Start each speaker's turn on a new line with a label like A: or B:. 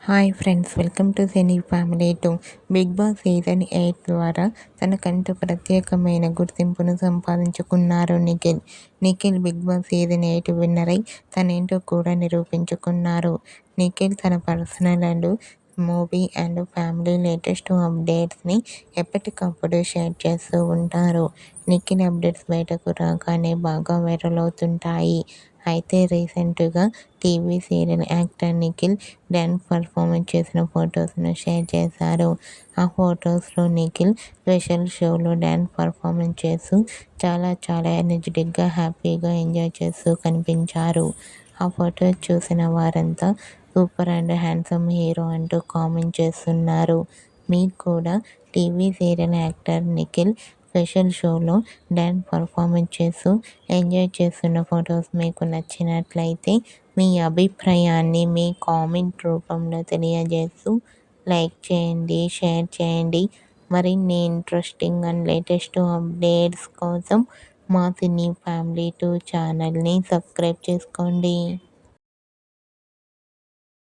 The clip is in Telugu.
A: Hi friends, welcome to cine family 2. Bigg Boss season 8 ద్వారా తనకంటూ ప్రత్యేకమైన గుర్తింపును సంపాదించుకున్నారు Nikhil. Nikhil Bigg Boss season 8 winner అయి తనేంటో కూడా నిరూపించుకున్నారు. నిఖిల్ తన personal and movie and family latest అప్డేట్స్ని ఎప్పటికప్పుడు షేర్ చేస్తూ ఉంటారు. నిఖిల్ అప్డేట్స్ బయటకు రాగానే బాగా వైరల్ అవుతుంటాయి. అయితే రీసెంట్గా TV serial actor Nikhil dance performance చేసిన ఫొటోస్ను షేర్ చేశారు. ఆ ఫొటోస్లో నిఖిల్ స్పెషల్ షోలో డ్యాన్స్ పర్ఫార్మెన్స్ చేస్తూ చాలా ఎనర్జెటిక్గా హ్యాపీగా ఎంజాయ్ చేస్తూ కనిపించారు. ఆ ఫొటోస్ చూసిన వారంతా సూపర్ అండ్ హ్యాండ్సమ్ హీరో అంటూ కామెంట్ చేస్తున్నారు. మీకు కూడా TV serial actor Nikhil special షోలో డ్యాన్స్ పర్ఫార్మెన్స్ చేస్తూ ఎంజాయ్ చేస్తున్న ఫొటోస్ మీకు నచ్చినట్లయితే మీ అభిప్రాయాన్ని మీ కామెంట్ రూపంలో తెలియజేస్తూ లైక్ చేయండి, షేర్ చేయండి. మరిన్ని ఇంట్రెస్టింగ్ అండ్ లేటెస్ట్ అప్డేట్స్ కోసం మా సినీ ఫ్యామిలీ 2 ఛానల్ని సబ్స్క్రైబ్ చేసుకోండి.